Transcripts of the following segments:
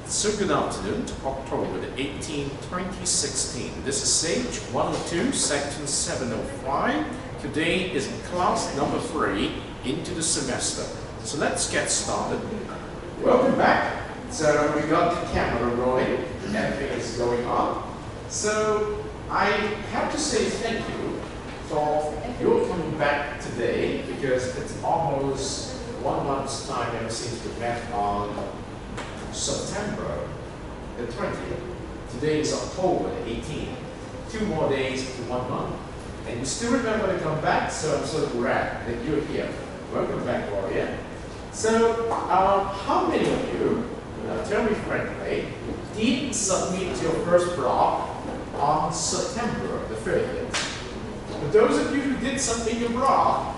So good afternoon to October the 18th, 2016. This is SAGE102, section 705. Today is class number 3 into the semester. So let's get started. Welcome back. So we got the camera rolling, everything is going on. So I have to say thank you for your coming back today, because it's almost 1 month's time ever since we met on September the 20th. Today is October the 18th. 2 more days to 1 month. And you still remember to come back, so I'm so glad that you're here. Welcome back, Warrior. So, how many of you, tell me frankly, did submit your first block on September the 30th? For those of you who did submit your block,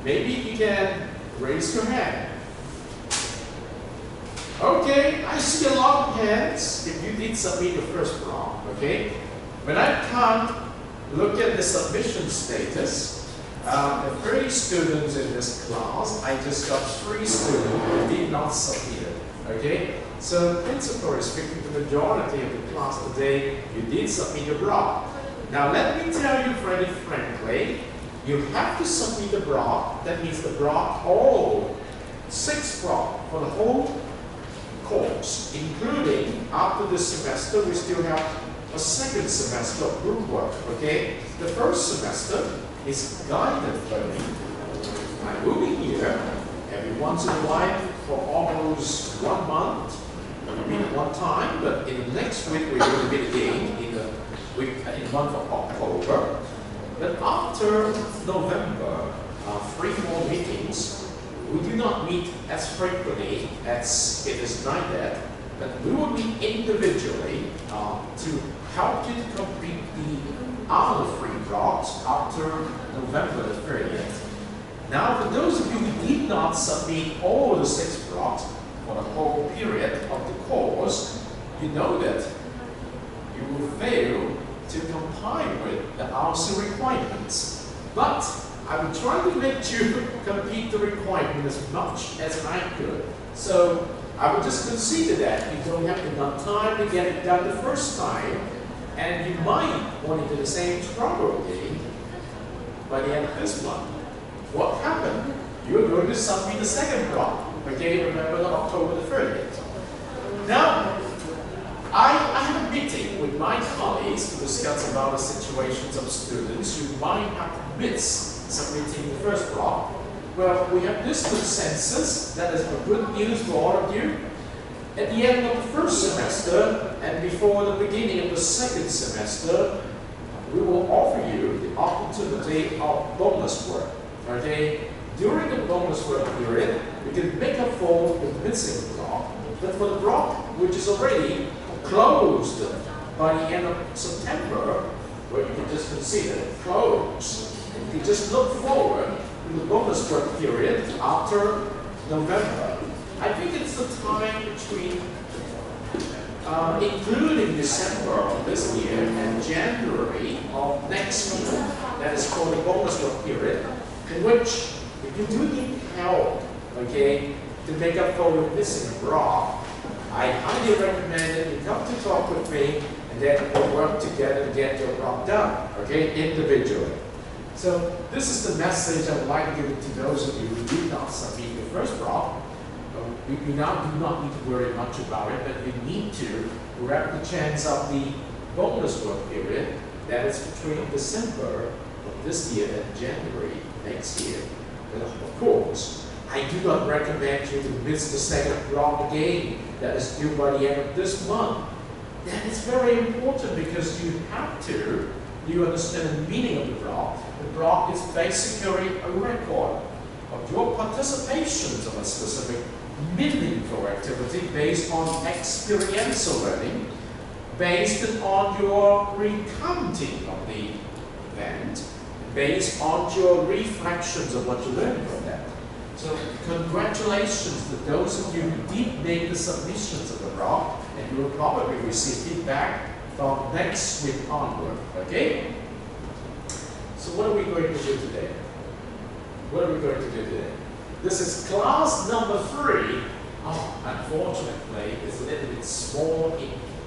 maybe you can raise your hand. Okay, I see a lot of hands if you did submit your first block, okay? When I can't look at the submission status, the 30 students in this class, I just got 3 students who did not submit it, okay? So principally speaking, the majority of the class today, you did submit your block. Now let me tell you very frankly, you have to submit the block. That means the block, all 6 blocks for the whole course, including after this semester, we still have a second semester of group work, okay? The first semester is guided learning. I will be here every once in a while for almost 1 month. We meet 1 time, but in the next week we're going to meet again in the month of October. But after November, 3 more meetings. We do not meet as frequently as it is needed, but we will meet individually to help you to complete the other 3 blocks after November the 30th. Now, for those of you who did not submit all the 6 blocks for the whole period of the course, you know that you will fail to comply with the RC requirements. But I will try to let you complete the requirement as much as I could. So I will just consider that you don't have enough time to get it done the first time, and you might want to do the same struggle again by the end of this month. What happened? You're going to submit the second block. Okay, remember October the 30th. Now, I have a meeting with my colleagues to discuss about the situations of students who might have missed submitting the first block. Well, we have this consensus, that is good news for all of you. At the end of the first semester and before the beginning of the second semester, we will offer you the opportunity of bonus work. Okay? During the bonus work period, we can make up for the missing block, but for the block which is already closed by the end of September, where you can just consider it closed. You can just look forward to the bonus work period after November. I think it's the time between, including December of this year and January of next year. That is called the bonus work period, in which if you do need help, okay, to make up for your missing block, I highly recommend that you come to talk with me, and then we'll work together to get your block done, okay, individually. So this is the message I would like to give to those of you who did not submit the first block. You now do not need to worry much about it, but you need to grab the chance of the bonus work period that is between December of this year and January next year. And of course, I do not recommend you to miss the second block again that is due by the end of this month. That is very important, because you have to, you understand the meaning of the block. The block is basically a record of your participations of a specific meaningful activity based on experiential learning, based on your recounting of the event, based on your reflections of what you learned from that. So congratulations to those of you who did make the submissions of the block, and you will probably receive feedback from next week onward, okay? So what are we going to do today? What are we going to do today? This is class number 3 Oh, unfortunately, it's a little bit small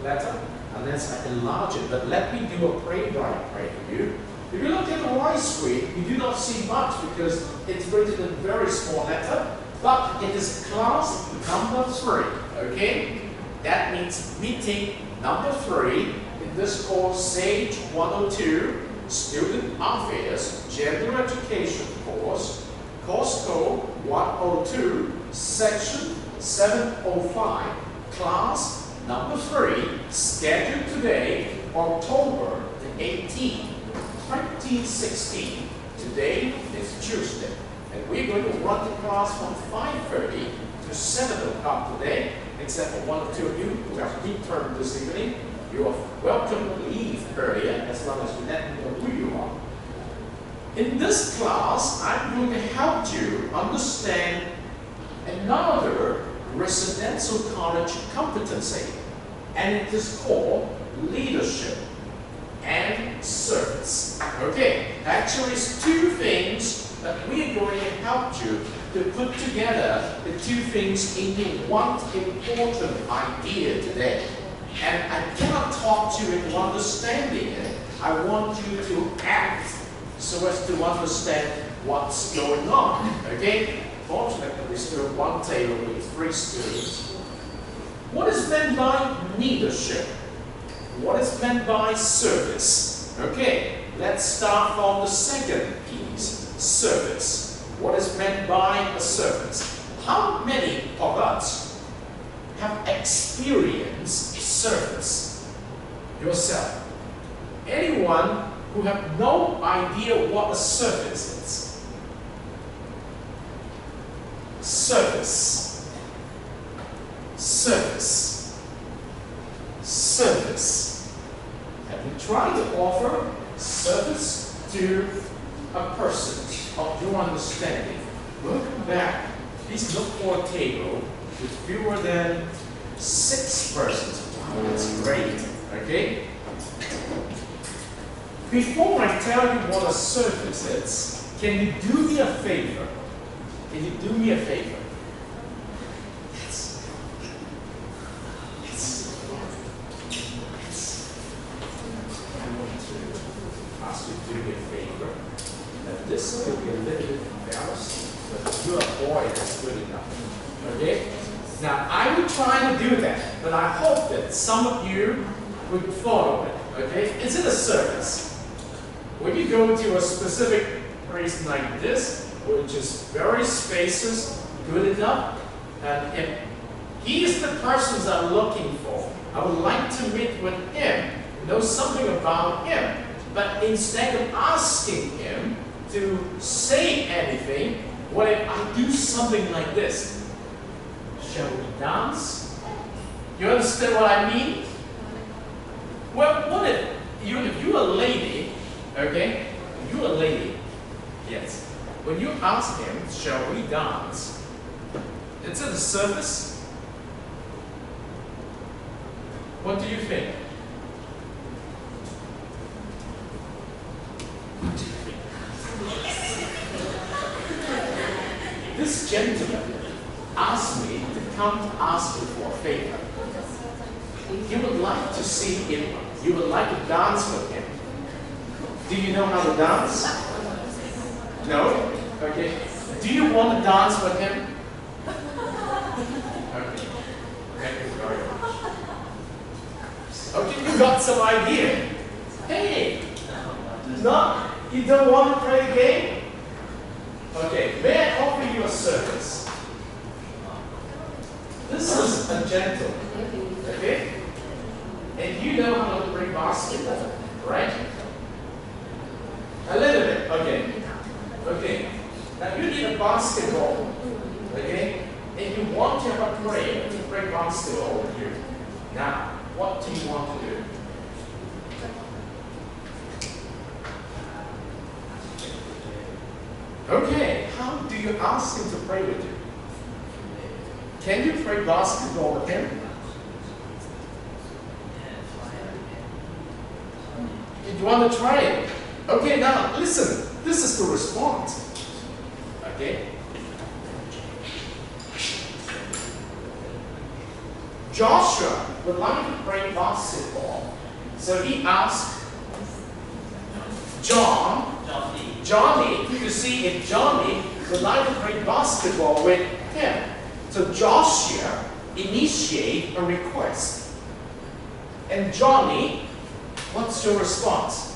letter, unless I enlarge it. But let me do a pray diagram for you. If you look at the right screen, you do not see much because it's written in very small letter, but it is class number 3, okay? That means meeting number 3 in this course, SAGE102, Student Affairs, General Education course, course code 102, section 705, class number 3, scheduled today, October the 18th. 2016. Today is Tuesday, and we're going to run the class from 5:30 to 7 o'clock today, except for 1 or 2 of you who have midterm this evening. You are welcome to leave earlier as long as you let me know who you are. In this class, I'm going to help you understand another residential college competency, and it is called leadership and service. Okay, actually it's 2 things that we're going to help you to put together the 2 things into one important idea today. And I cannot talk to you into understanding it. I want you to act so as to understand what's going on. Okay? Fortunately, we still have 1 table with 3 students. What is meant by leadership? What is meant by service? Okay, let's start from the second piece, service. What is meant by a service? How many of us have experienced service yourself? Anyone who have no idea what a service is? Service. Service. Service. Have you tried to offer service to a person of your understanding? Welcome back. Please look for a table with fewer than 6 persons. Wow, that's great. Okay? Before I tell you what a service is, can you do me a favor? Can you do me a favor? Do me a favor. Now, this could be a little bit embarrassing, but you're a boy that's good enough. Okay? Now, I will try to do that, but I hope that some of you would follow it. Okay? Is it a service? When you go to a specific place like this, which is very spacious, good enough, and if he is the person I'm looking for, I would like to meet with him, know something about him. But instead of asking him to say anything, what if I do something like this? Shall we dance? You understand what I mean? Well, what if you're a lady, okay? You're a lady, yes. When you ask him, shall we dance? Is it a service? What do you think? This gentleman asked me to come to ask you for a favor. You would like to see him, you would like to dance with him. Do you know how to dance? No? Okay. Do you want to dance with him? Okay. Thank you very much. Okay, you got some idea. Hey! No? You don't want to play a game? Okay, may I offer you a service? This is a gentleman, okay? And you know how to play basketball, right? A little bit, okay. Okay, now you need a basketball, okay? And you want to have a player to play basketball with you. Now, what do you want to do? Okay, how do you ask him to play with you? Can you play basketball with him? You want to try it? Okay, now listen, this is the response. Okay? Joshua would like to play basketball. So he asked Johnny to see if Johnny would like to play basketball with him. So Joshua initiate a request. And Johnny, what's your response?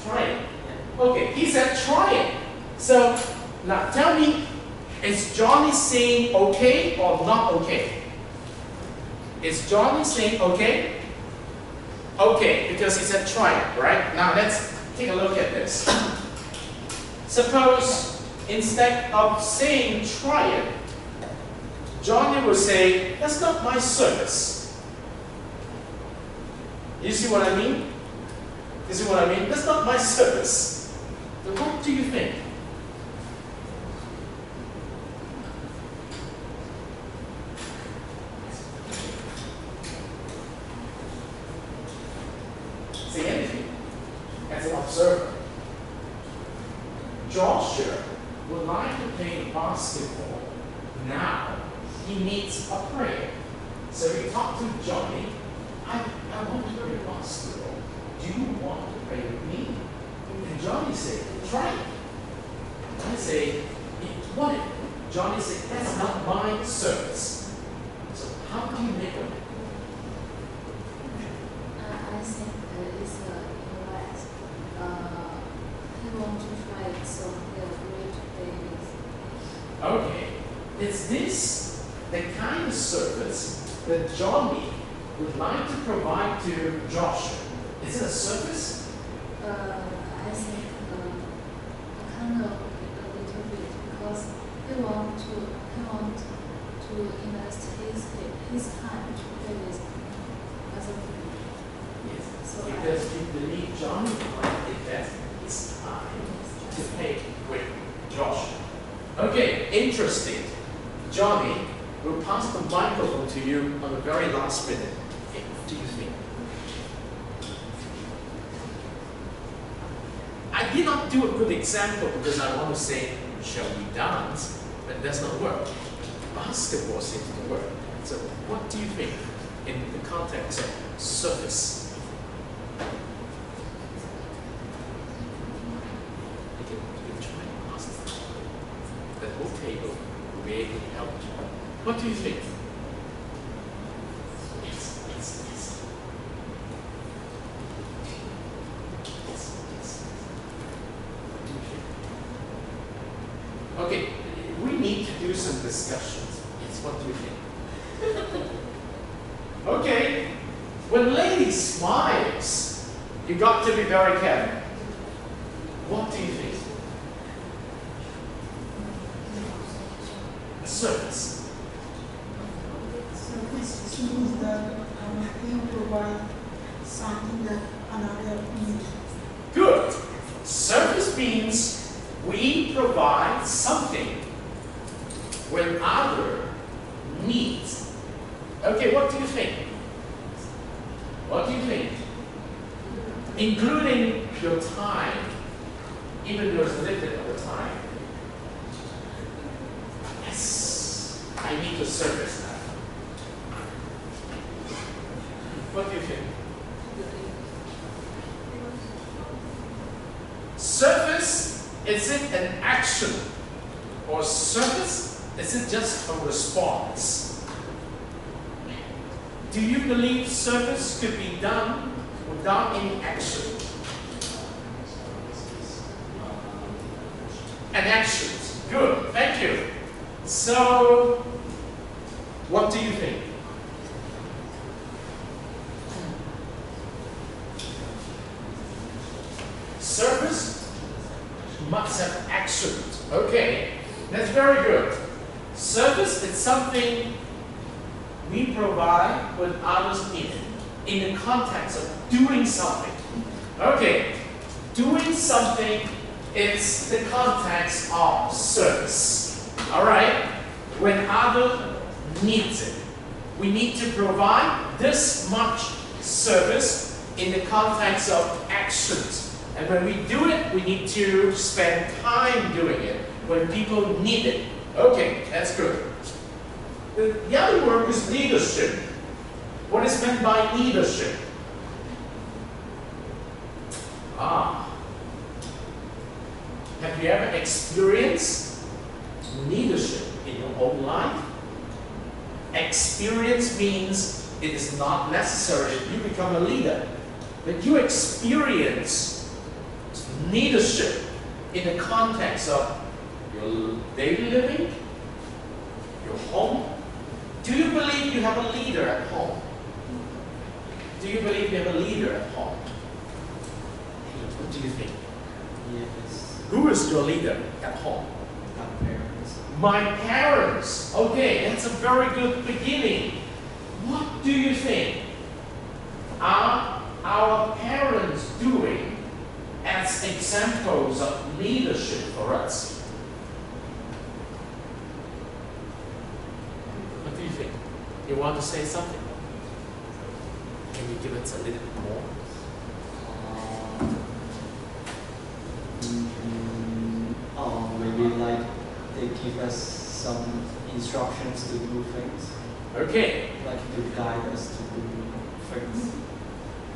Try it. Okay, he said try it. So now tell me, is Johnny saying okay or not okay? Is Johnny saying okay? Okay, because he said try it, right? Now let's take a look at this. Suppose instead of saying try it, Johnny will say, that's not my service. You see what I mean? You see what I mean? That's not my service. Then what do you think? Say anything as an observer. Joshua would like to play basketball. Now he needs a prayer. So he talked to Johnny. I want to play basketball. Do you want to pray with me? And Johnny said, try it. I say, what? Johnny said, that's not my service. So how do you make it? I think it's correct. He wants to try it, so he agreed to pay this. Okay. Is this the kind of service that Johnny would like to provide to Joshua? Is it a service? I think kind of a little bit, because he want to invest his time to play with other people. Yes. So Because you believe Johnny might invest his time to play with Joshua. Okay, interesting. Johnny, we'll pass the microphone to you on the very last minute. Okay, what do you think? I did not do a good example because I want to say, shall we dance? But it does not work. Basketball seems to work. So what do you think in the context of service? You can try and ask that whole table will be able to help you. What do you think? Yes. Okay, we need to do some discussions. Yes, what do you think? Okay, when lady smiles, you got to be very careful. What do you think? A service. Service means that you provide something that another needs. Good. Service means we provide something when other needs. Okay, what do you think? What do you think? Including your time, even though it's limited of the time. Yes, I need to service that. What do you think? Service, is it an action? Or service, is it just a response? Do you believe service could be done without any action? And actions. Good, thank you. So, what do you think? Service must have actions. Okay, that's very good. Service is something we provide when others need it, in the context of doing something. Okay, doing something is the context of service. All right, when other needs it, we need to provide this much service in the context of actions. And when we do it, we need to spend time doing it. when people need it. Okay, that's good. The other word is leadership. What is meant by leadership? Have you ever experienced leadership in your own life? Experience means it is not necessary that you become a leader, but you experience leadership in the context of your daily living, your home. Do you believe you have a leader at home? Do you believe you have a leader at home? What do you think? Yes. Who is your leader at home? My parents. My parents. Okay, that's a very good beginning. What do you think are our parents doing as examples of leadership for us? What do you think? You want to say something? Can you give us a little bit more? Maybe like they give us some instructions to do things. Okay. Like to guide us to do things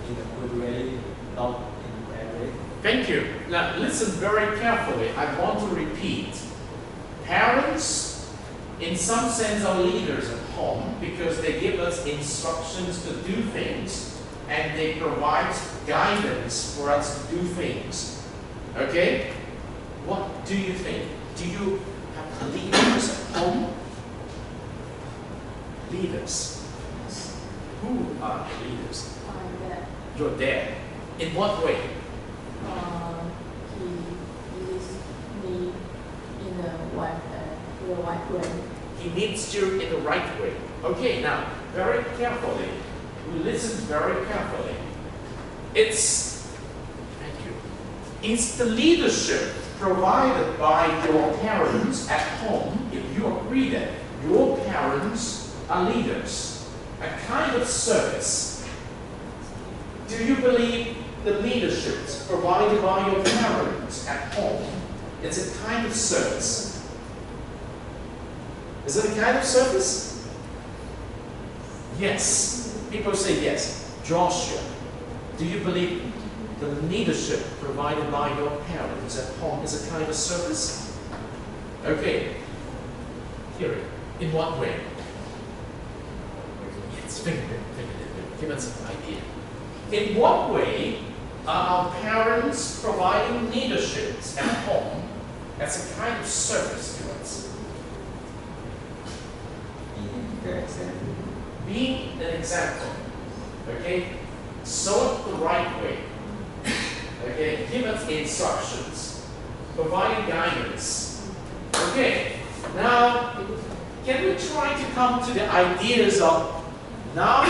in a good way, not in a bad way. Thank you. Now listen very carefully. I want to repeat. Parents, in some sense, are leaders at home because they give us instructions to do things and they provide guidance for us to do things. Okay? What do you think? Do you have leaders at home? Leaders. Who are leaders? My dad. Your dad. In what way? He leads me in the right way. He leads you in the right way. Okay, now, very carefully. We listen very carefully. It's the leadership provided by your parents at home, if you agree that your parents are leaders, a kind of service. Do you believe the leadership provided by your parents at home is a kind of service? Is it a kind of service? Yes. People say yes. Joshua, do you believe the leadership provided by your parents at home is a kind of service? Okay. Here, in what way? Yes, give us an idea. In what way are our parents providing leadership at home as a kind of service to us? Being an example. Okay? Show it the right way. Okay? Give us instructions. Providing guidance. Okay. Now, can we try to come to the ideas of now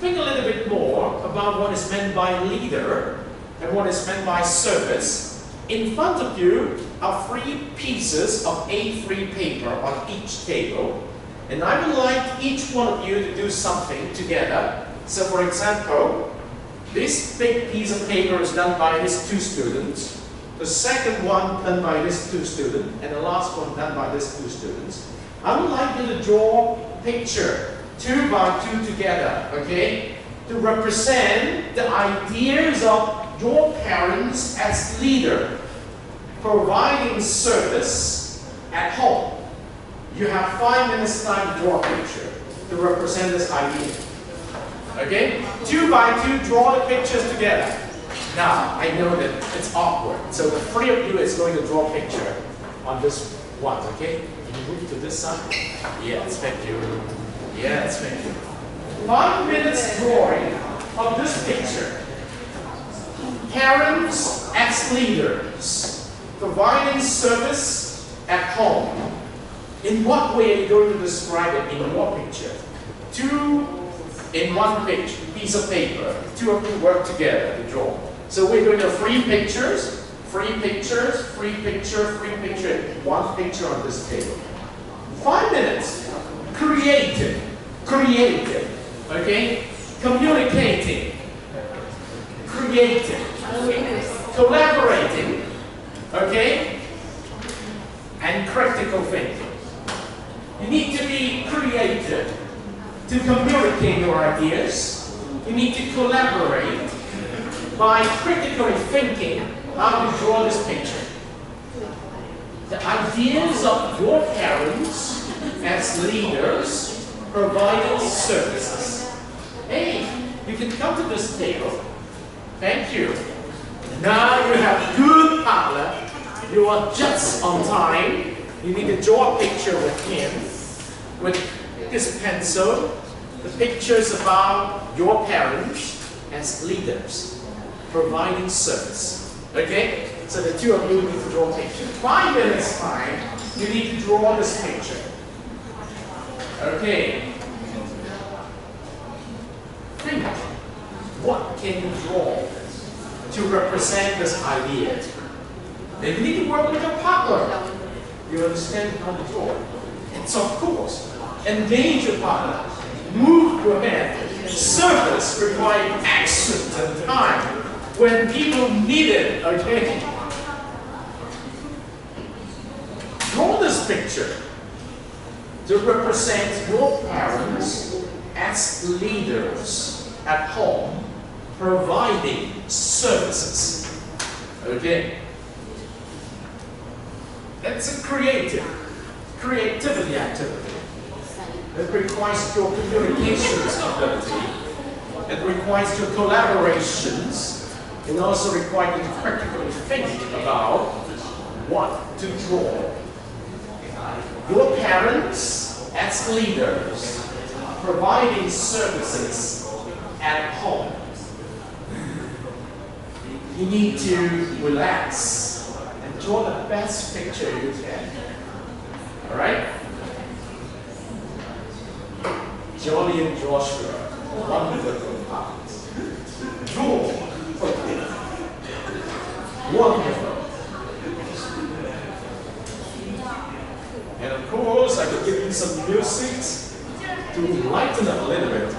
think a little bit more about what is meant by leader and what is meant by service. In front of you are 3 pieces of A3 paper on each table. And I would like each one of you to do something together. So for example, this big piece of paper is done by these 2 students. The second one done by these 2 students. And the last one done by these 2 students. I would like you to draw a picture, 2 by 2 together, okay? To represent the ideas of your parents as leader, providing service at home. You have 5 minutes time to draw a picture to represent this idea. Okay? 2 by 2, draw the pictures together. Now, I know that it's awkward, so the 3 of you is going to draw a picture on this one, okay? Can you move to this side? Yes, thank you. Yes, thank you. 5 minutes drawing of this picture. Parents as leaders, providing service at home. In what way are you going to describe it in your picture? 2 in 1 piece of paper. 2 of you work together to draw. So we're going to 3 pictures, 3 pictures, 3 picture, 3 picture, 1 picture on this table. 5 minutes. Creative. Creative. Okay? Communicating. Creative. Collaborating. Okay? and critical thinking. You need to be creative to communicate your ideas. You need to collaborate by critically thinking how to draw this picture. The ideas of your parents as leaders providing services. Hey, you can come to this table. Thank you. Now you have good partner. You are just on time. You need to draw a picture with him, with this pencil. The picture is about your parents as leaders, providing service. Okay? So the two of you need to draw a picture. 5 minutes time, you need to draw this picture. Okay. Think, what can you draw to represent this idea? Then you need to work with your partner. You understand how to draw. And so of course, engage your partner. Move your hand. Service requires action and time when people need it, okay? Draw this picture to represent your parents as leaders at home, providing services, okay? It's a creativity activity. It requires your communications ability. It requires your collaborations. It also requires you to practically think about what to draw. Your parents as leaders providing services at home. You need to relax and draw the best picture you can. Alright? Jolly and Joshua, wonderful parts. Draw. Wonderful. And of course, I could give you some music to lighten up a little bit.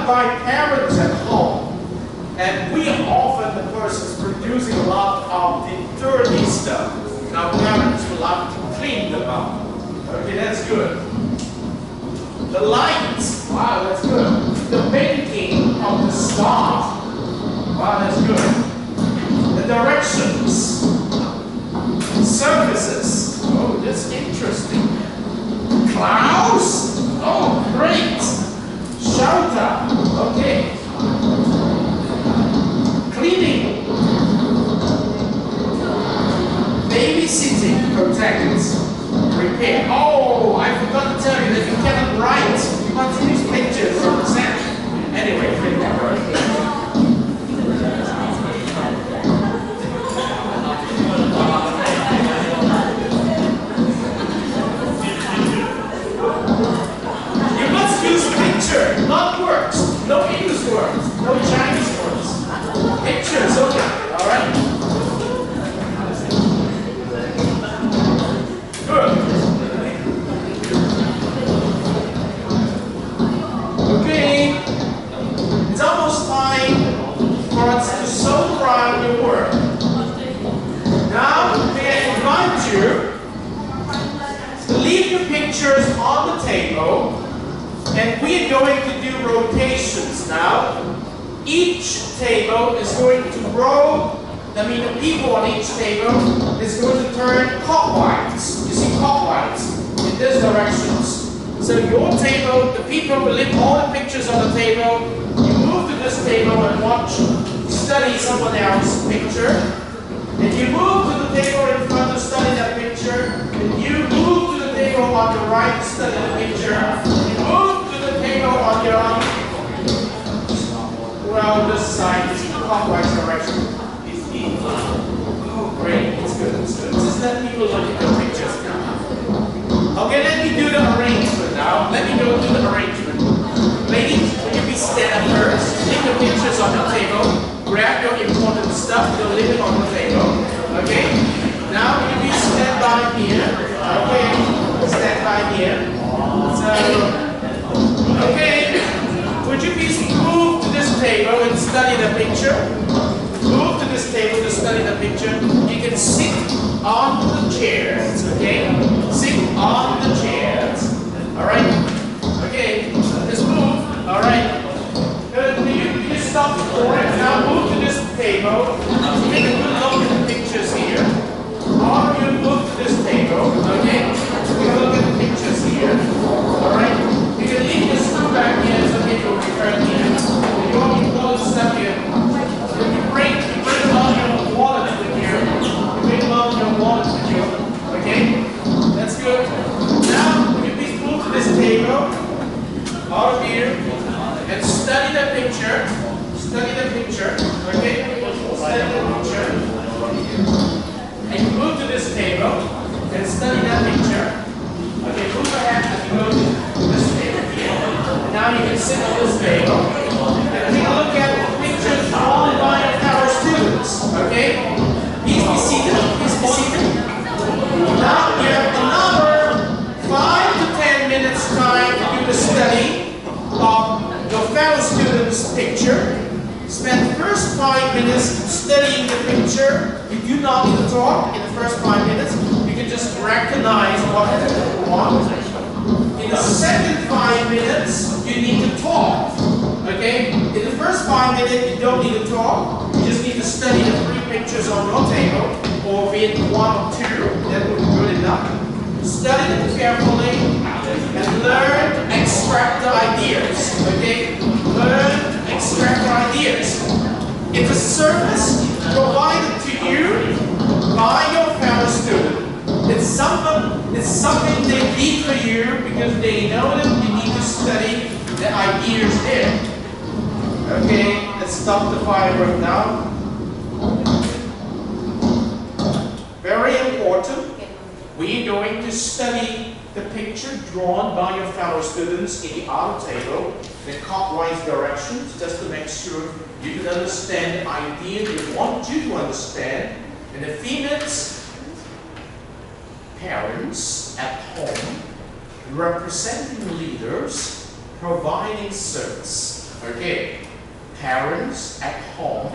done by parents at home. And we are often the persons producing a lot of the dirty stuff. Now parents will have to clean them up. Okay, that's good. The lights, wow, that's good. The painting of the star, wow, that's good. The directions, surfaces, oh, that's interesting. Clouds, oh, great. Shelter, okay. Cleaning, babysitting, protect, repair. Oh, I forgot to tell you that you cannot write. You must use pictures, understand? Anyway, take that word. You must use picture, not words. No English words, no Chinese words. Pictures, okay, all right? Good. Okay, it's almost time for us to summarize your work. Now, may I invite you to leave your pictures on the table, and we are going to do rotations now. Each table is going to roll, I mean the people on each table is going to turn clockwise. You see clockwise in these directions. So your table, the people will leave all the pictures on the table. You move to this table and watch, study someone else's picture. And you move to the table in front to study that picture. And you move to the table on the right to study the picture. You move to the table on your well, this side is clockwise direction. Oh, great. It's good. It's good. Just let people look at the pictures now. Okay, let me do the arrangement now. Let me go do the arrangement. Ladies, will you please stand up first? Leave the pictures on the table. Grab your important stuff. You'll leave it on the table. Okay? Now, will you please stand by here? Okay? Stand by here. So, okay. Would you please move to this table and study the picture? Move to this table to study the picture. You can sit on the chairs, okay? Sit on the chairs. Alright? Okay, just move. Alright. You stop recording. Now move to this table. Take a good look at the pictures here. Or you move to this table, okay? Take a look at the pictures here. Alright? You can leave this back here. It's okay to return here. If you want me to pull this stuff here, you bring along your wallet with you. You bring along your wallet with you. Okay? That's good. Now, will you please move to this table, all of you, and study the picture. Study the picture. Okay? Study the picture. And you move to this table and study that picture. Okay, move ahead as you go to this table here. Now you can sit on this table and take a look at the pictures drawn by our students. Okay? Please be seated. Please be seated. Now you have another 5 to 10 minutes time to do the study of your fellow students' picture. Spend the first 5 minutes studying the picture. You do not need to talk in the first 5 minutes. You can just recognize what you want. In the second 5 minutes, you need to talk. Okay? In the first 5 minutes, you don't need to talk. You just need to study the 3 pictures on your table, or be it 1 or 2. That would be good enough. Study them carefully and learn to extract the ideas. Okay? Learn to extract the ideas. It's a service provided to you by your fellow student. It's something they need for you because they know that you need to study the ideas there. Okay, let's stop the firework now. Very important. We are going to study the picture drawn by your fellow students in the other table, the clockwise directions, just to make sure you can understand the idea they want you to understand. And the females, parents at home, representing leaders, providing service. Okay, parents at home,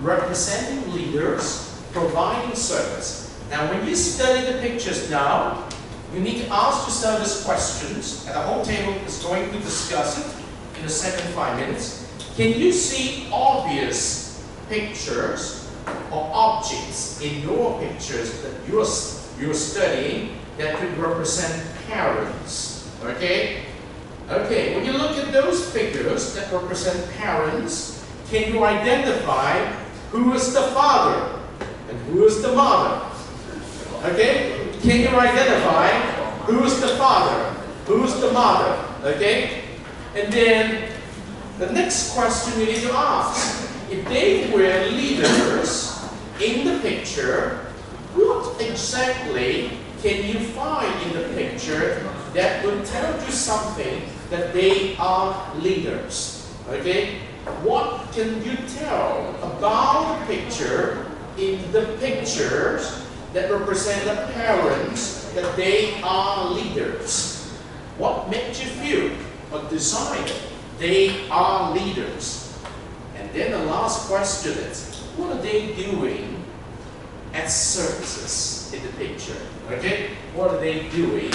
representing leaders, providing service. Now when you study the pictures now, you need to ask yourself these questions, and the whole table is going to discuss it in the second 5 minutes. Can you see obvious pictures or objects in your pictures that you're studying that could represent parents? Okay? Okay, when you look at those figures that represent parents, can you identify who is the father and who is the mother? Okay? Can you identify who is the father, who is the mother? Okay? And then the next question you need to ask, if they were leaders in the picture, what exactly can you find in the picture that would tell you something that they are leaders? Okay? What can you tell about the picture in the pictures that represent the parents that they are leaders? What makes you feel or decide they are leaders? And then the last question is, what are they doing as services in the picture? Okay? What are they doing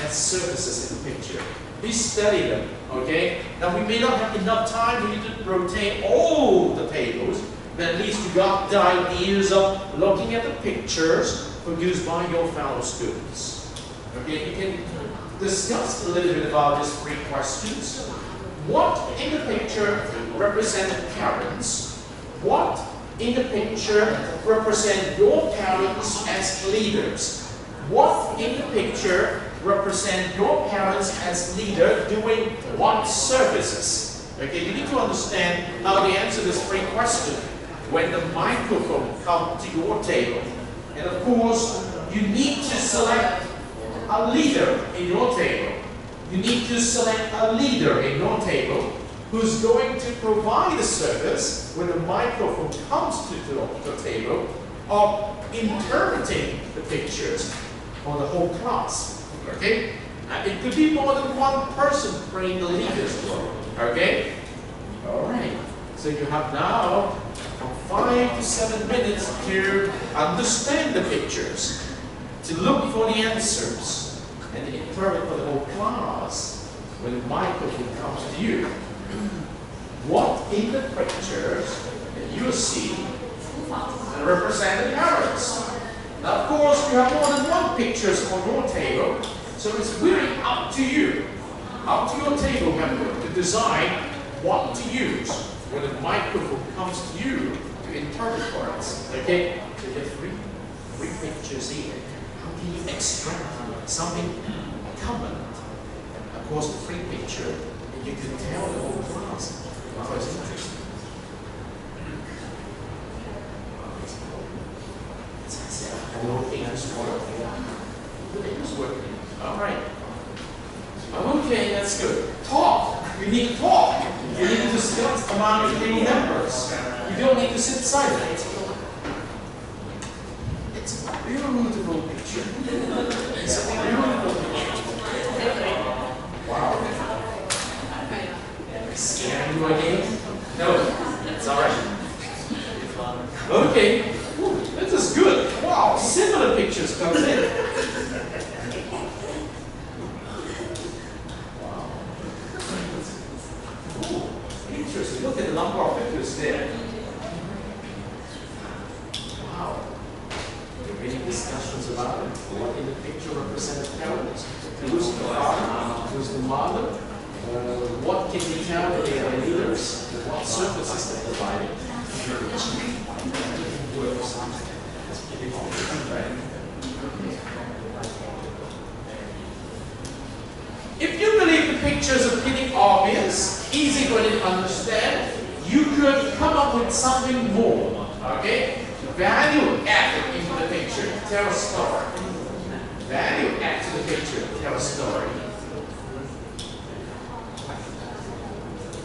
as services in the picture? Please study them. Okay? Now we may not have enough time for you to rotate all the tables, but at least you got the ideas of looking at the pictures produced by your fellow students. Okay? You can discuss a little bit about these 3 questions. What in the picture represent parents? What in the picture represent your parents as leaders? What in the picture represent your parents as leader doing what services? Okay, you need to understand how to answer this 3 questions when the microphone comes to your table. And of course, you need to select a leader in your table. You need to select a leader in your table who's going to provide the service when the microphone comes to the table of interpreting the pictures for the whole class. Okay? And it could be more than one person playing the leader's role. Okay? Alright. So you have now from 5 to 7 minutes to understand the pictures, to look for the answers, and interpret for the whole class when the microphone comes to you. What in the pictures that you see represent the parents? Now, of course, you have more than one pictures on your table, so it's really up to you, up to your table member to decide what to use when the microphone comes to you to interpret for us. Okay? So you have three pictures here. How can you extract something common across the 3 picture and you can tell the whole class? Wow, it's interesting. Hello, English working. English working. All right. Okay, that's good. Talk. You need to talk. You need to discuss among your table members. You don't need to sit silent. It's a beautiful picture. It's a beautiful picture. Wow. Scaring you again? No, it's all right. Okay. Ooh, this is good. Wow, similar pictures comes in. Wow. Ooh, interesting. Look at the number of pictures there. Wow. There are many discussions about it. What in the picture represents parents? Who's the father? Who's the mother? What can you tell that they are leaders? What services they're providing? If you believe the pictures are pretty obvious, easy for you to understand, you could come up with something more. Okay? Value added into the picture, tell a story. Value add to the picture, tell a story.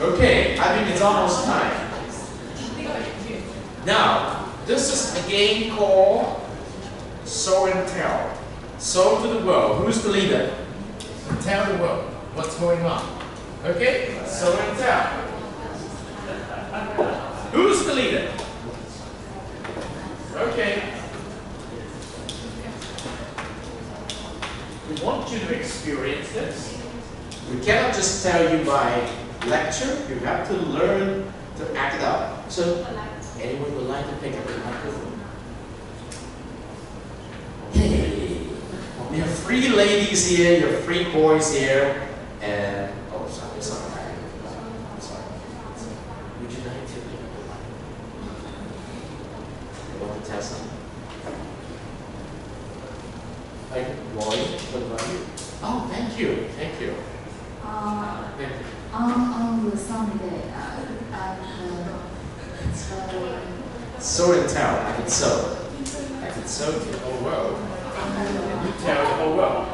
Okay, I think it's almost time. Now, this is a game called Show and Tell. Show to the world. Who's the leader? Tell the world what's going on. Okay? Show and tell. the leader? Okay. We want you to experience this. We cannot just tell you by lecture. You have to learn to act it out. So, anyone would like to pick up the microphone? Hey, you have 3 ladies here, you have 3 boys here, and oh, sorry. Would you like to pick up the microphone? You want to test something? Roy, what about you? Oh, thank you. Thank you. On the Sunday, Show and tell. I can sew. I can sew to the whole world. And you tell the whole world.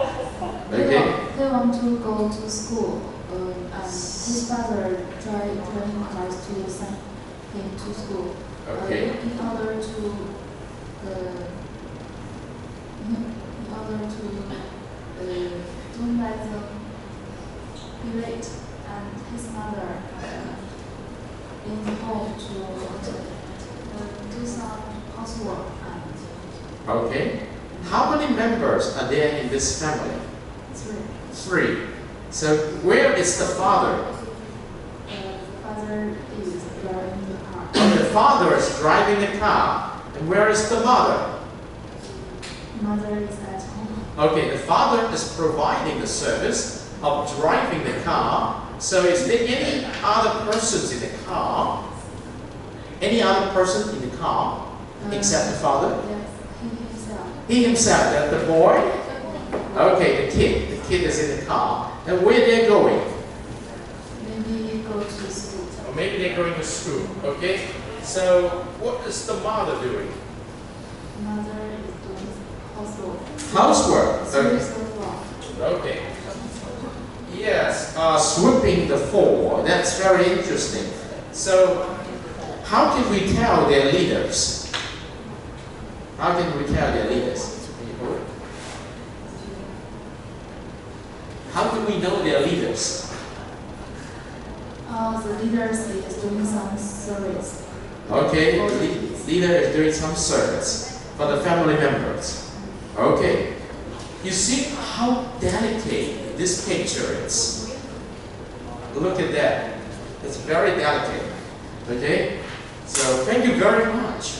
Okay? They want to go to school. And his father driving cars to send him to school. Okay. In order to don't let them be late, and his mother in the home to do some housework. Okay. How many members are there in this family? 3. So where is the father? The father is driving the car. The father is driving the car. And where is the mother? Mother is at home. Okay, the father is providing the service of driving the car. So is there any other persons in the car? Any other person in the car except the father? Yes, he himself. He himself, the boy? Okay, the kid. The kid is in the car. And where they're going? Maybe go to school. Or maybe they're going to school. Okay? So what is the mother doing? Mother is doing housework. Housework. Okay. Okay. Yes, sweeping the floor. That's very interesting. So, how can we tell their leaders? How can we tell their leaders? How do we know their leaders? The leaders is doing some service. Okay, leader is doing some service for the family members. Okay. You see how delicate this picture is. Look at that. It's very delicate. Okay? So thank you very much.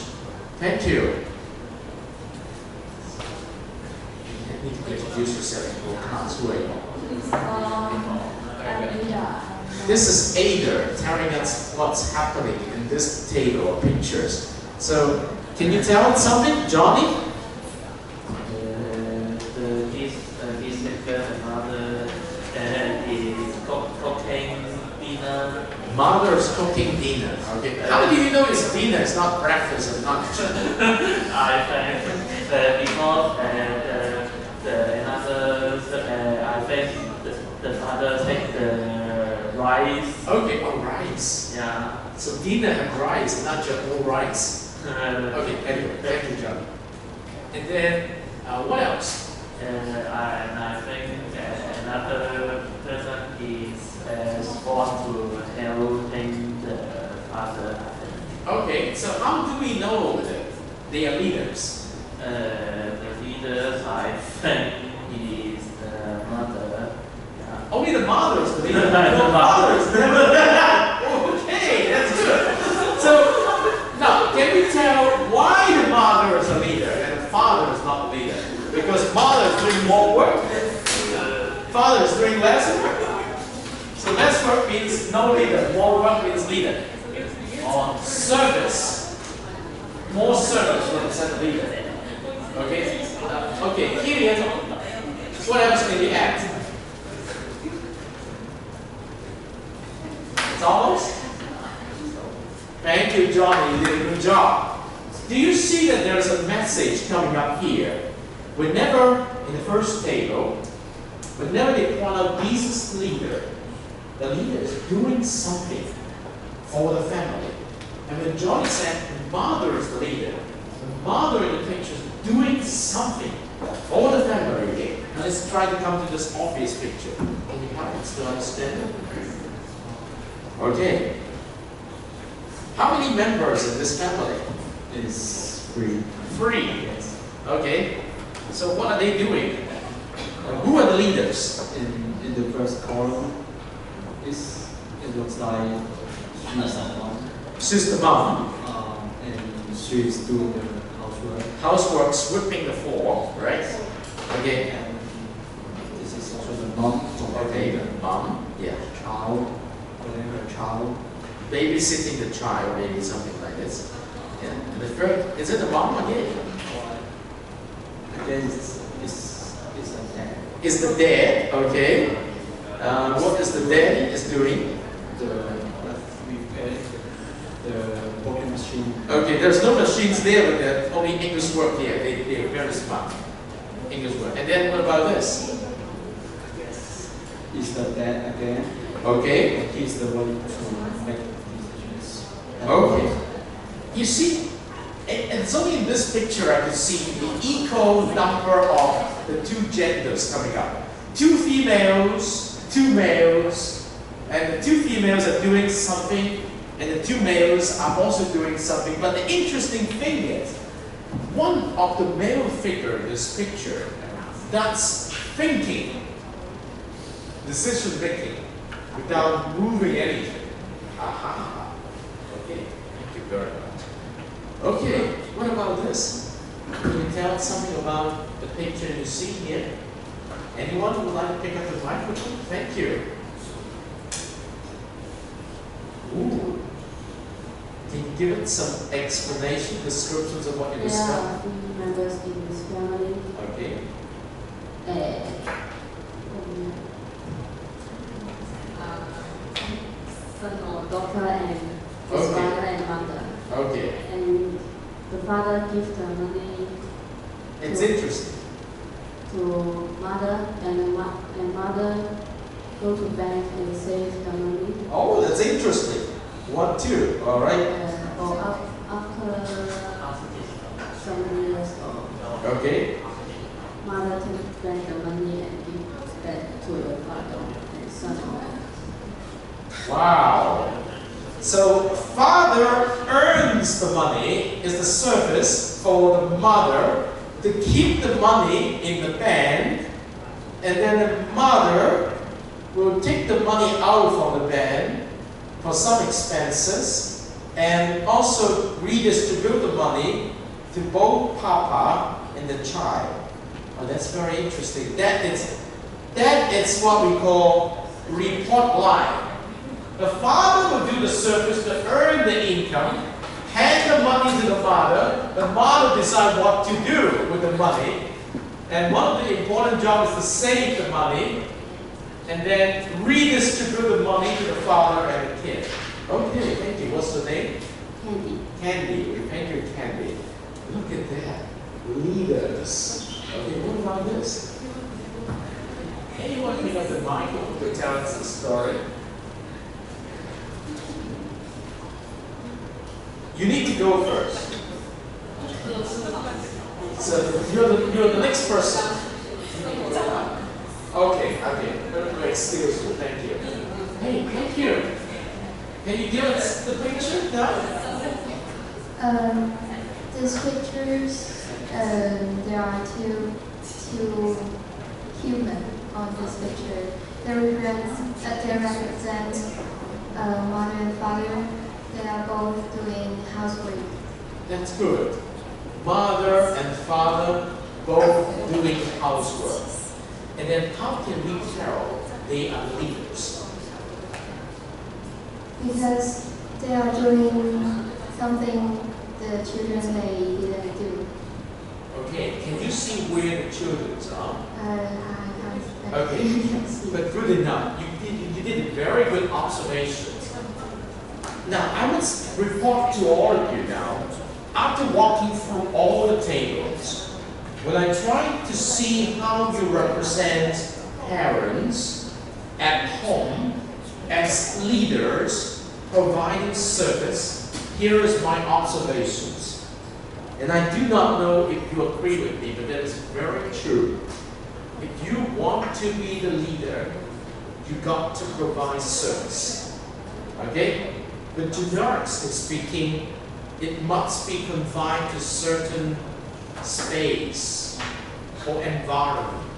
Thank you. You need to introduce yourself in class. Who are you? I'm Ada. This is Ada telling us what's happening in this table of pictures. So can you tell us something, Johnny? Mother is cooking dinner. Okay. How do you know it's dinner? It's not breakfast and lunch. I think because I think the father take the rice. Okay, oh, rice. Yeah. So dinner and rice, not just all rice. Okay, anyway, thank you, John. And then what else? I think another person is supposed to helping the father. Okay, so how do we know that they are leaders? The leaders, I think, is the mother. Yeah. Only the mother is the leader. The No, mother. father is never. Okay, that's good. So now, can we tell why the mother is a leader and the father is not a leader? Because mother is doing more work, father is doing less work. So less work means no leader, more work means leader. Or service, more service represents leader. Okay? Okay, here, what else can you add? It's almost? Thank you, Johnny, you did a good job. Do you see that there's a message coming up here? Whenever, in the first table, whenever they point out Jesus leader, the leader is doing something for the family. And when Johnny said the mother is the leader, the mother in the picture is doing something for the family again. Now let's try to come to this obvious picture. Can you help us to understand it? Okay. How many members in this family? It's 3. 3. Yes. Okay. So what are they doing? Who are the leaders? In the first column, it looks like she's a mom. She's the mom. And she's doing the housework. Housework, sweeping the floor, right? Okay. And this is also the mom. Okay, the mom. Yeah. Child, whatever child. Babysitting the child, maybe something like this. Yeah. And the third, is it the mom again? Again, it's a dad. Is the dad, okay. What is the daddy is doing? Repair the pocket machine. Okay, there's no machines there, but there's only English word here. They're very smart. English word. And then what about this? Is the dad again. Okay. He's the one to make decisions. Okay. You see, and it's only in this picture I can see the equal number of the 2 genders coming up. 2 females, 2 males, and the 2 females are doing something, and the 2 males are also doing something. But the interesting thing is, one of the male figure in this picture, that's thinking, decision making, without moving anything. Aha. Okay, thank you very much. Okay, what about this? Can you tell something about the picture you see here? Anyone who would like to pick up the microphone? Thank you. Ooh. Can you give it some explanation, descriptions of what you There discovered? are 3 members in this family. Okay. Son or daughter and his Okay. father and mother. Okay. And the father gives the money It's interesting. to mother, and mother go to bank and save the money. Oh, that's interesting. 1, 2. All right. Or after some years or Okay. mother takes back the money and gives back to the father and son. Wow. So father earns the money, is the service for the mother to keep the money in the bank, and then the mother will take the money out from the bank for some expenses and also redistribute the money to both Papa and the child. Oh, that's very interesting. That is what we call report line. The father will do the service to earn the income, hand the money to the mother decides what to do with the money, and one of the important jobs is to save the money, and then redistribute the money to the father and the kid. Okay, thank you. What's the name? Candy. Candy. Thank you, Candy. Look at that. Leaders. Okay, what about this? Anyone pick up the mic to tell us the story? You need to go first. So you're the next person. Okay. Excuse me. Thank you. Hey, thank you. Can you give us the picture now? These pictures, there are two human on this picture. They represent mother and father. They are both doing housework. That's good. Mother and father both doing housework. And then how can we tell they are leaders? Because they are doing something the children they didn't do. Okay, can you see where the children are? I can't. Okay, See. but good enough. You did very good observations. Now, I must report to all of you now, after walking through all the tables, when I tried to see how you represent parents at home as leaders providing service, here is my observations. And I do not know if you agree with me, but that is very true. If you want to be the leader, you got to provide service. Okay? But generically speaking, it must be confined to certain space or environment.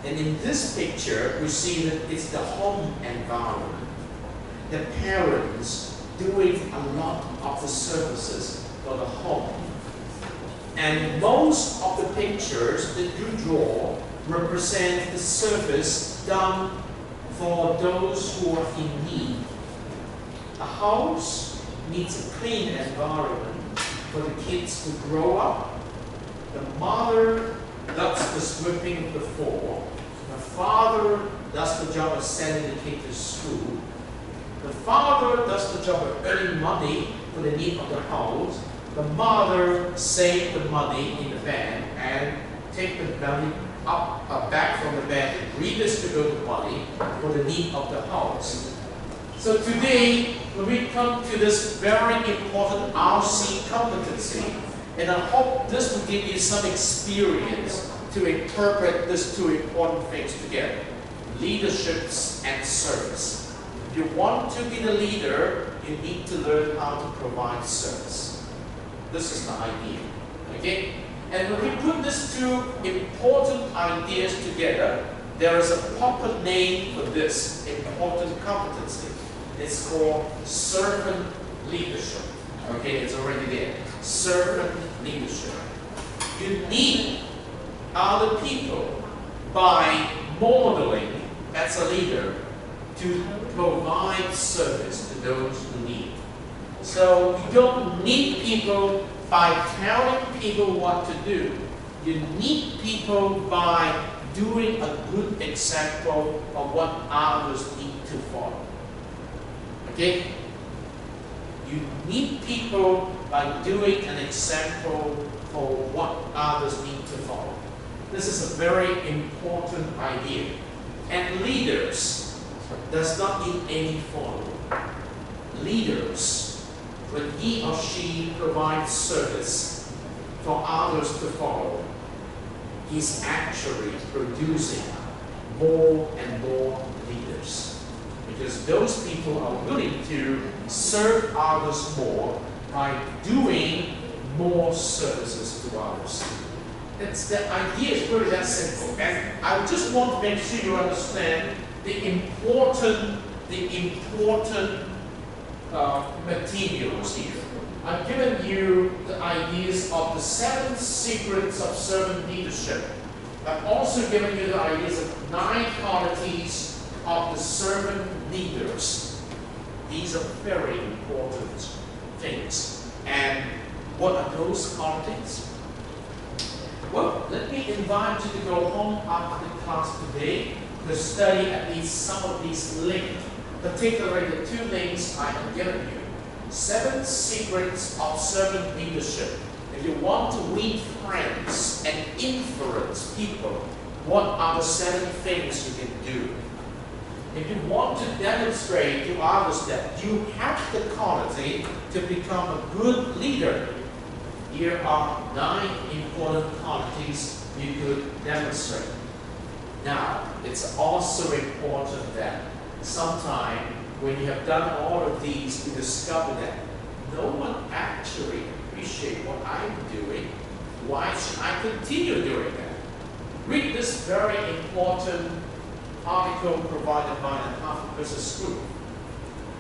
And in this picture, we see that it's the home environment. The parents doing a lot of the services for the home. And most of the pictures that you draw represent the service done for those who are in need. A house needs a clean environment for the kids to grow up. The mother does the sweeping of the floor. The father does the job of sending the kid to school. The father does the job of earning money for the need of the house. The mother saves the money in the bank and take the money back from the bank and redistribute the money for the need of the house. So today, when we come to this very important RC competency, and I hope this will give you some experience to interpret these two important things together, leaderships and service. If you want to be the leader, you need to learn how to provide service. This is the idea, okay? And when we put these two important ideas together, there is a proper name for this important competency. It's called servant leadership. Okay, it's already there. Servant leadership. You need other people by modeling as a leader to provide service to those who need. So you don't need people by telling people what to do. You need people by doing a good example of what others need to follow. Okay? You need people by doing an example for what others need to follow. This is a very important idea. And leaders does not need any follower. Leaders, when he or she provides service for others to follow, he's actually producing more and more leaders. Because those people are willing to serve others more by doing more services to others. The idea is really that simple. And I just want to make sure you understand the important materials here. I've given you the ideas of the 7 secrets of servant leadership. I've also given you the ideas of 9 qualities of the servant leaders. These are very important things. And what are those qualities? Well, let me invite you to go home after the class today to study at least some of these links, particularly the 2 links I have given you. 7 secrets of servant leadership. If you want to win friends and influence people, what are the 7 things you can do? If you want to demonstrate to others that you have the quality to become a good leader, here are 9 important qualities you could demonstrate. Now, it's also important that sometime when you have done all of these, you discover that no one actually appreciates what I'm doing. Why should I continue doing that? Read this very important article provided by the Harvard Business School.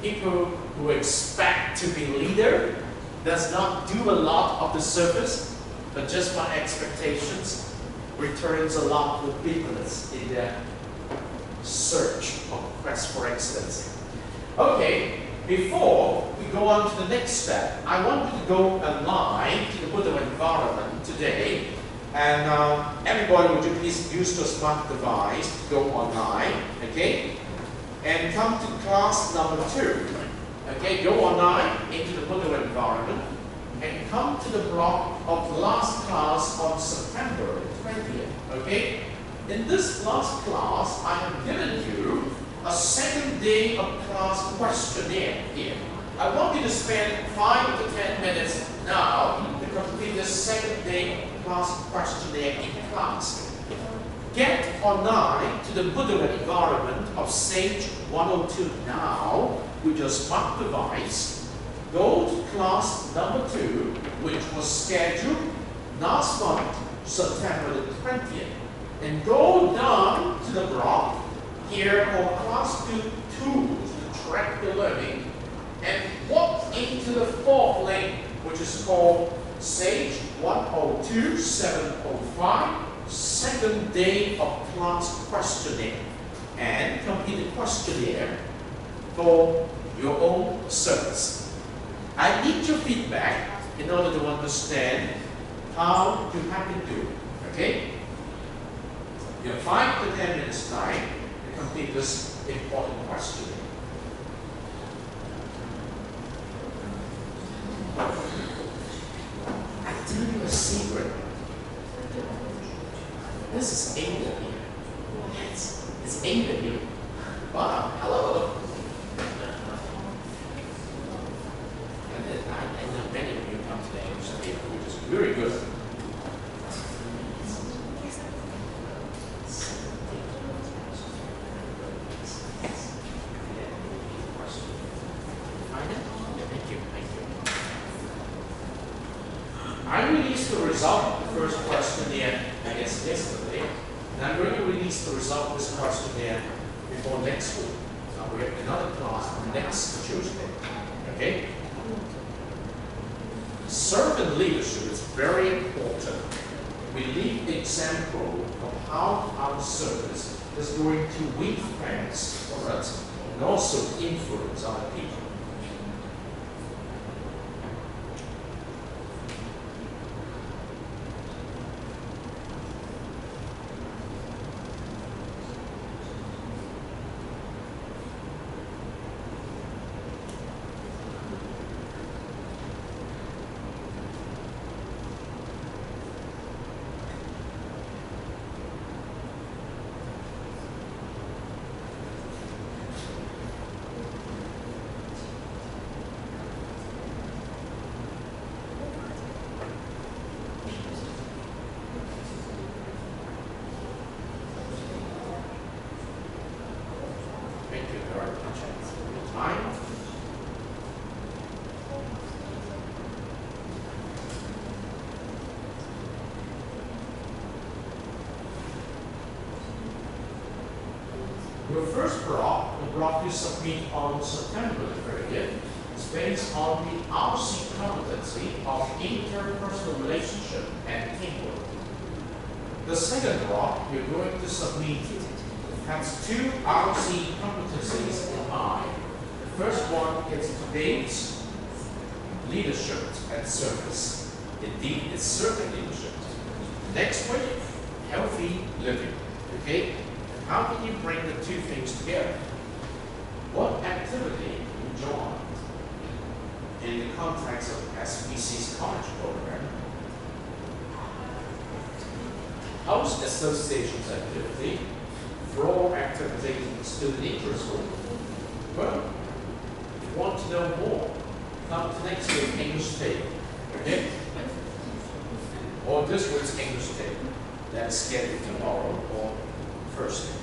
People who expect to be leader does not do a lot of the service, but just by expectations, returns a lot with bitterness in their search or quest for excellence. Okay, before we go on to the next step, I want you to go online to the Buddha environment today. And everybody, would you please use your smart device to go online, okay? And come to class number 2. Okay, go online into the Buddha environment and come to the block of the last class on September 20th, okay? In this last class, I have given you a 2nd day of class questionnaire here. I want you to spend 5 to 10 minutes now to complete this 2nd day class questionnaire in class. Get online to the Buddha environment of SAGE102 now with your smart device go to class number 2, which was scheduled last month, September the 20th, and go down to the block here for class 2 tools to track the learning, and walk into the 4th lane, which is called SAGE102 705, second day of class questionnaire, and complete the questionnaire for your own service. I need your feedback in order to understand how you have to do it, okay? You have 5 to 10 minutes time to complete this important questionnaire. I tell you a secret. This is Ada here. Yes, it's Ada here. Wow, hello. I know many of you come to the English table, which is very good. Find it? Yeah, thank you, thank you. I released the result of the first questionnaire, I guess yesterday, and I'm going to release the result of this questionnaire before next week. We have another class next Tuesday, okay? Servant leadership is very important. We lead the example of how our service is going to win friends for us and also influence other people. Your first block, the block you submit on September the 30th, is based on the RC competency of interpersonal relationship and teamwork. The second block you're going to submit has 2 RC competencies in mind. The first one is today's leadership and service. Indeed, it's servant leadership. Next week, healthy living. Okay? How can you bring the 2 things together? What activity you join in the context of SBC's college program? Host associations activity, floor activity in the student interest group. Well, if you want to know more, come to next week's English table. Okay? Or this week's English table. That's scheduled tomorrow or Thursday.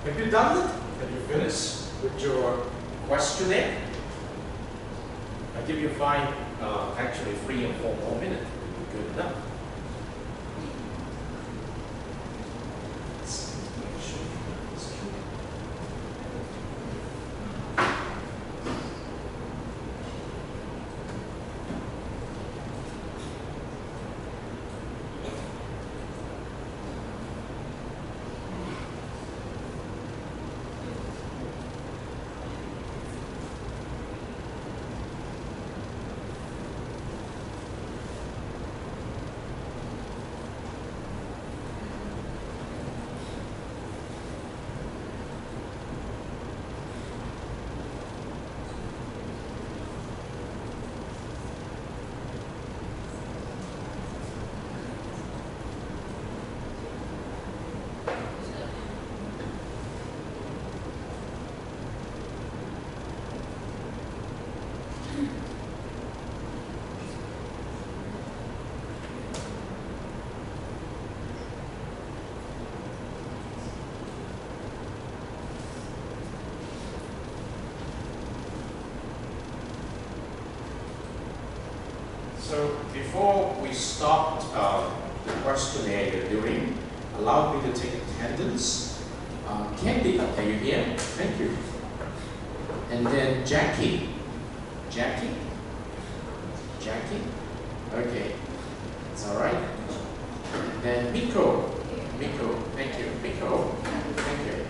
Have you done it? Have you finished with your questionnaire? I'll give you 5, actually 3 or 4 more minutes. It'll be good enough. So before we start the questionnaire you're doing, allow me to take attendance. Candy, are you here? Thank you. And then Jackie. Jackie? Jackie? Okay. It's all right. And then Miko. Miko, thank you. Miko, thank you.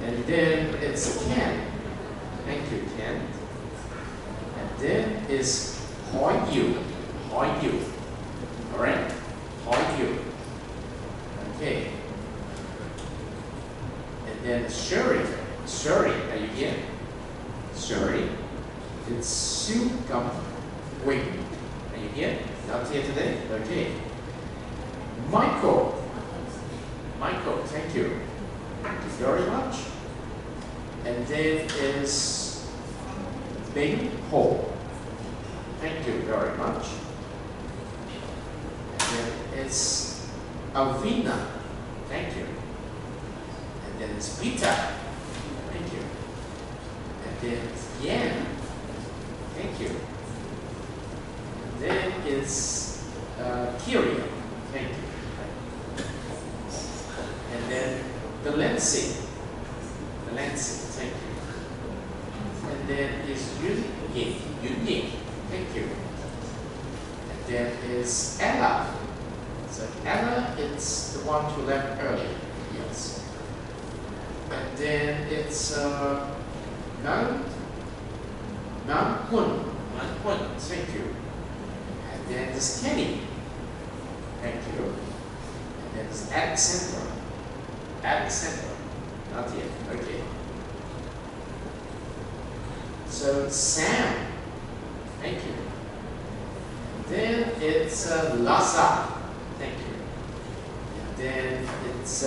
And then it's Ken. Thank you, Ken. And then is Hoi Yu. Hoi Yu. All right? Hoi Yu. Okay. And then Sherry. Sherry, are you here? Sherry. It's Su Gum Wing. Are you here? Not here today? Okay. Michael. Michael, thank you. Thank you very much. And then is Bing Ho. Thank you very much. And then it's Alvina. Thank you. And then it's Peter. Thank you. And then it's Yan. Thank you. And then it's Kiria. Thank you. And then the Lansing. The Lansing. Thank you. And then is Yun Ying. Yun Ying. Thank you. And then is Ella. So Ella, it's the one who left earlier. Yes. And then it's Nan Hun. Nan Hun. Thank you. And then it's Kenny. Thank you. And then it's Alexandra. Alexandra. Not yet. Okay. So Sam. Thank you. Then it's Lhasa. Thank you. And then it's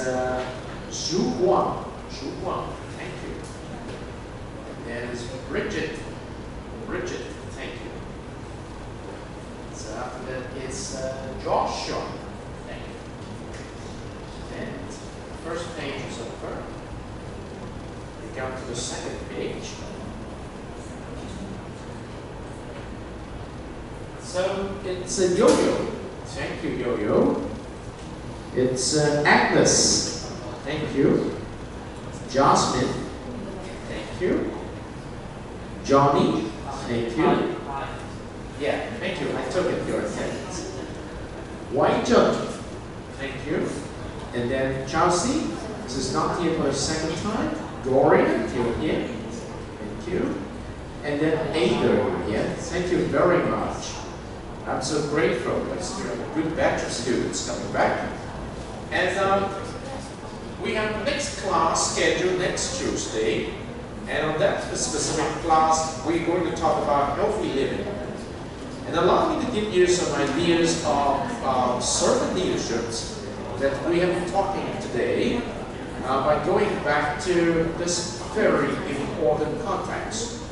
Zhu Guang. Zhu Guang. Thank you. And then it's Bridget. Bridget. Thank you. So after that it's Joshua. Thank you. And the first page is over. We come to the second page. So it's a Yo-Yo. Thank you, Yo-Yo. It's Agnes. Thank you. Jasmine. Thank you. Johnny. Thank you. Yeah, thank you. I took it, your attendance. Wai Jun. Thank you. And then Chelsea. This is not here for the second time. Gloria, you're here. Thank you. And then Ada, you're here. Thank you very much. I'm so grateful because we have a good batch of students coming back. And we have the next class scheduled next Tuesday. And on that specific class, we're going to talk about healthy living. And allow me to give you some ideas of servant leaderships that we have been talking today by going back to this very important context.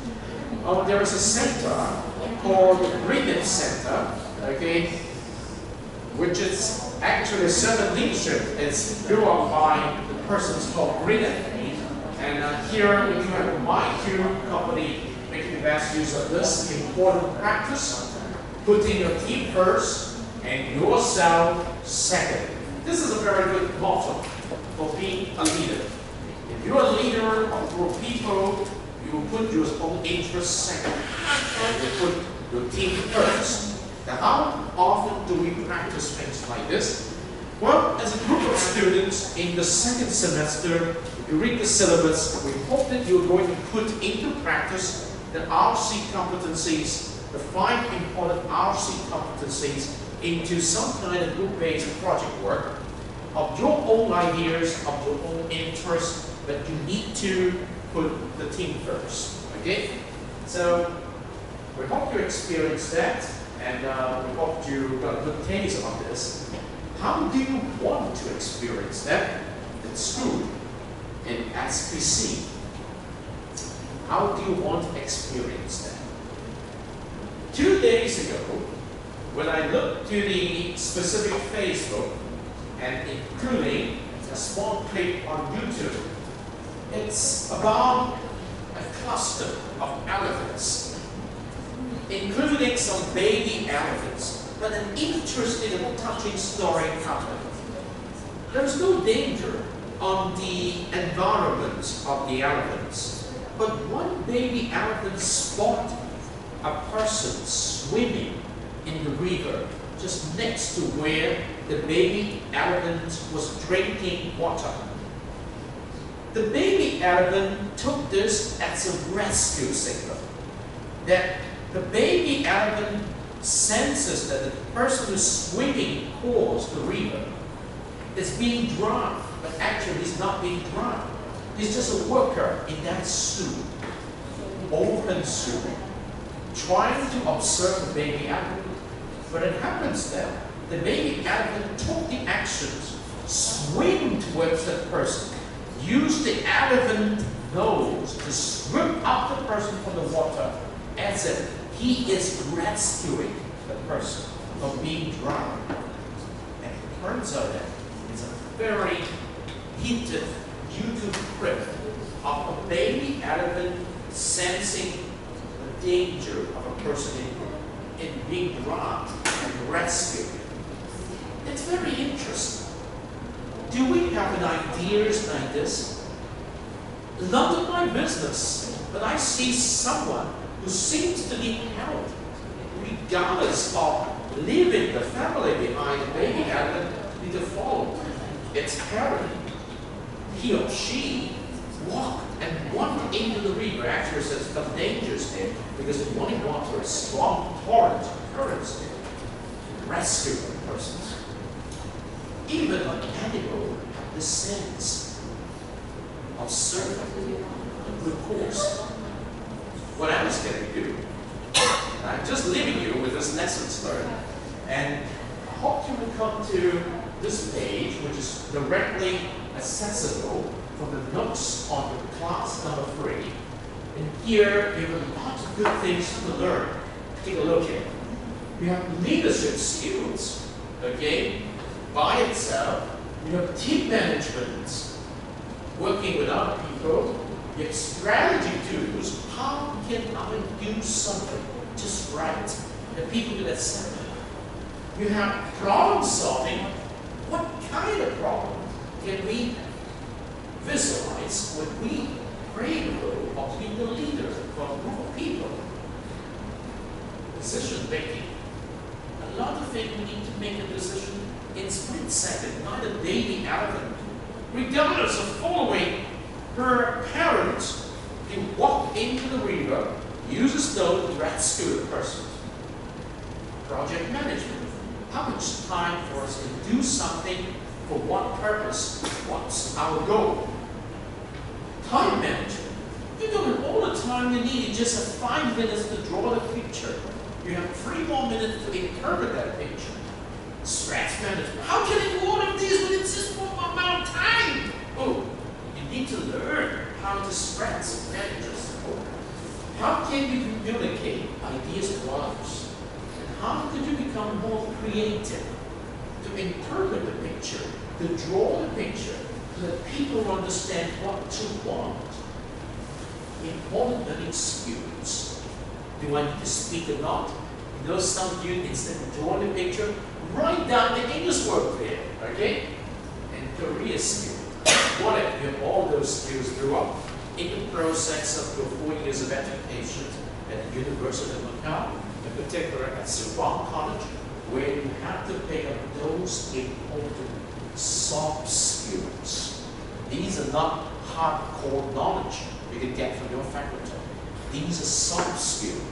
There is a center called the Greenup Center, okay, which is actually a servant leadership. It's built up by the persons called Greenup. And here we have my two company making the best use of this important practice, putting your team first and yourself second. This is a very good motto for being a leader. If you're a leader of your people, you will put your own interests second, and you put your team first. Now, how often do we practice things like this? Well, as a group of students in the second semester, you read the syllabus, we hope that you're going to put into practice the RC competencies, the 5 important RC competencies into some kind of group-based project work of your own ideas, of your own interests, but you need to put the team first, okay? So, we hope you experience that, and we hope you got a good taste on this. How do you want to experience that in school, in SPC? How do you want to experience that? 2 days ago, when I looked to the specific Facebook, and including a small clip on YouTube, it's about a cluster of elephants. including some baby elephants, but an interesting and touching story happened. There's no danger on the environment of the elephants, but one baby elephant spotted a person swimming in the river just next to where the baby elephant was drinking water. The baby elephant took this as a rescue signal, that the baby elephant senses that the person who's swimming towards the river is being drowned, but actually he's not being drowned. He's just a worker in that suit, open suit, trying to observe the baby elephant. But it happens that the baby elephant took the actions, swim towards that person, use the elephant nose to scoop up the person from the water as if he is rescuing the person from being drowned. And it turns out that it's a very hinted YouTube clip of a baby elephant sensing the danger of a person in being drowned and rescued. It's very interesting. Do we have ideas like this? None of my business, but I see someone who seems to need help, regardless of leaving the family behind. The baby elephant need to follow its parent. He or she walked and wandered into the river. Actually, there's some dangers there because the running water is strong torrent currents there. Rescue the person. Even an animal has the sense of serving a good course. What else can we do? I'm just leaving you with this lessons learned. And I hope you will come to this page, which is directly accessible from the notes on the class number 3. And here you have lots of good things to learn. Take a look at it. We have leadership skills, okay? By itself, you have team management, working with other people. You have strategy tools. How can I do something just right that people will accept it? You have problem solving. What kind of problem can we visualize when we play the role of being the leader for a group of people? Decision making. A lot of things we need to make a decision in split second, not a baby elephant. Regardless of following her parents, he walked into the river, uses those to rescue the person. Project management. How much time for us to do something for what purpose? What's our goal? Time management. You don't have all the time you need. You just have 5 minutes to draw the picture. You have 3 more minutes to interpret that picture. Stress management. How can I do all of these when it's just one amount of time? Oh, you need to learn how to stress manage yourself. How can you communicate ideas to others? And how could you become more creative to interpret the picture, to draw the picture, so that people understand what to want? Important learning skills. Do I need to speak or not? You know, some of you, instead of drawing the picture, write down the English word there, okay? And career skills. What if you have all those skills throughout in the process of your 4 years of education at the University of Macau, in particular at Sorbonne College, where you have to pick up those important soft skills. These are not hardcore knowledge you can get from your faculty. These are soft skills.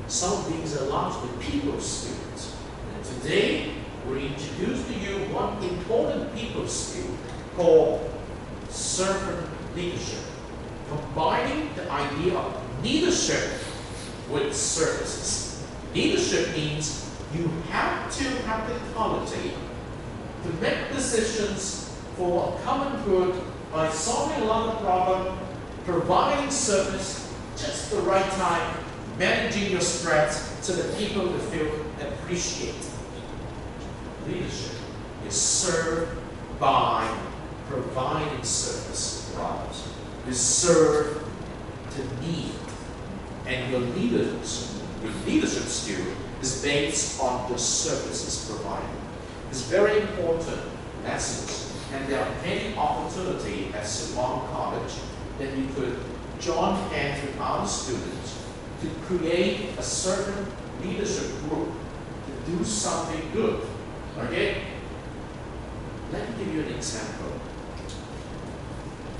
Some of these are largely people skills. And today, we introduce to you one important people skill called servant leadership. Combining the idea of leadership with services. Leadership means you have to have the quality to make decisions for a common good by solving a lot of problems, providing service just the right time, managing your stress so that people will feel appreciated. Leadership is served by providing service to others. You serve to need, and your leaders a leadership skill is based on the services provided. It's very important lessons, and there are many opportunities at Siloam College that you could join hands with other students to create a certain leadership group to do something good. Okay? Let me give you an example.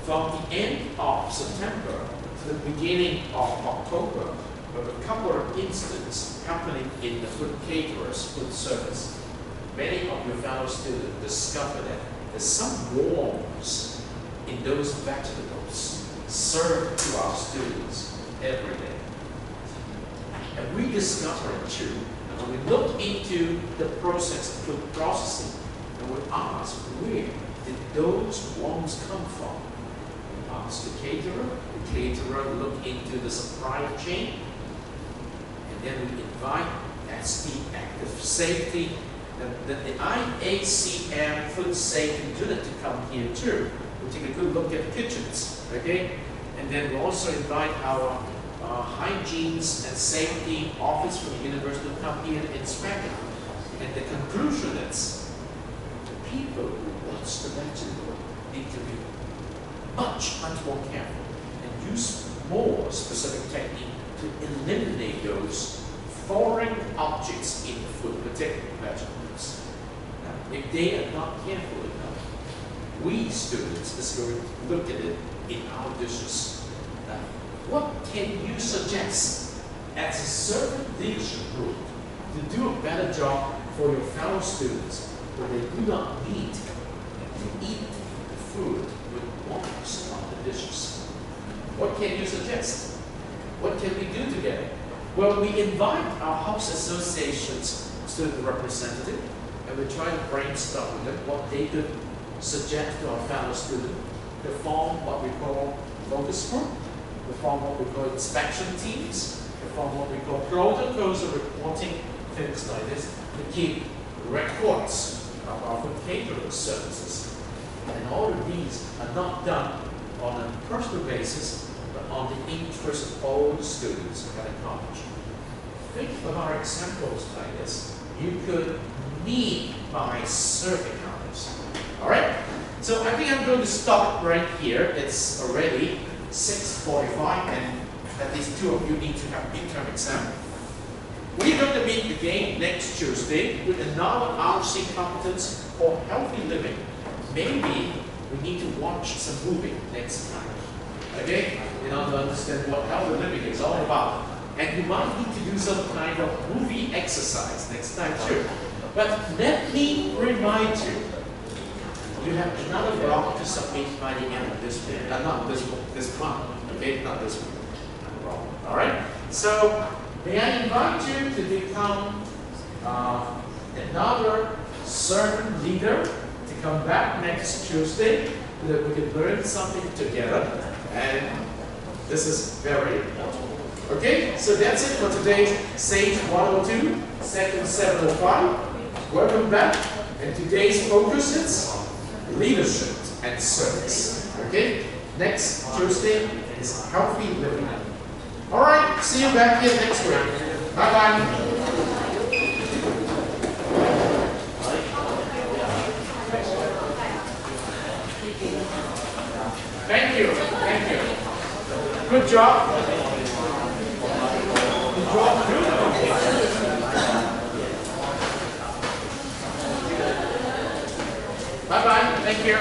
From the end of September to the beginning of October, there were a couple of incidents happening in the food caterers, food service. Many of your fellow students discovered that there's some worms in those vegetables served to our students every day. And we discovered too, when we looked into the process of food processing, and we asked, where did those worms come from? We asked the caterer looked into the supply chain, and then we invite SD Active Safety, the IACM Food Safety Unit to come here too. We'll take a good look at the kitchens, okay? And then we'll also invite our hygienes and safety office from the university to come here and inspect it. And the conclusion is, the people who watch the vegetable need to be much more careful and use more specific technique to eliminate those foreign objects in the food, particularly vegetables. Now, if they are not careful enough, we students is going to look at it in our dishes. Now, what can you suggest as a certain leadership group to do a better job for your fellow students when they do not need to eat the food with worms on the dishes? What can you suggest? What can we do together? Well, we invite our house associations student representative, and we try to brainstorm with them what they could suggest to our fellow students to form what we call focus group, to form what we call inspection teams, to form what we call protocols of reporting, things like this, to keep records of our food catering services. And all of these are not done on a personal basis, but on the interest of all the students at the college. Think of our examples like this. You could lead by serving others. All right? So I think I'm going to stop right here. It's already 6:45, and at least two of you need to have midterm exam. We're going to meet again next Tuesday with another RC competence for healthy living. Maybe we need to watch some movie next time. Okay? In order to understand what healthy living is all about. And you might need to do some kind of movie exercise next time too. But let me remind you, you have another block to submit by the end of this week. Not this month. Okay? Not this week. All right? So, may I invite you to become another servant leader, to come back next Tuesday so that we can learn something together. And this is very important. Okay, so that's it for today's SAGE102, Section 705. Welcome back. And today's focus is leadership and service. Okay, next Tuesday is healthy living. All right, see you back here next week. Bye-bye. Thank you. Thank you. Good job. Good job. Bye-bye. Thank you.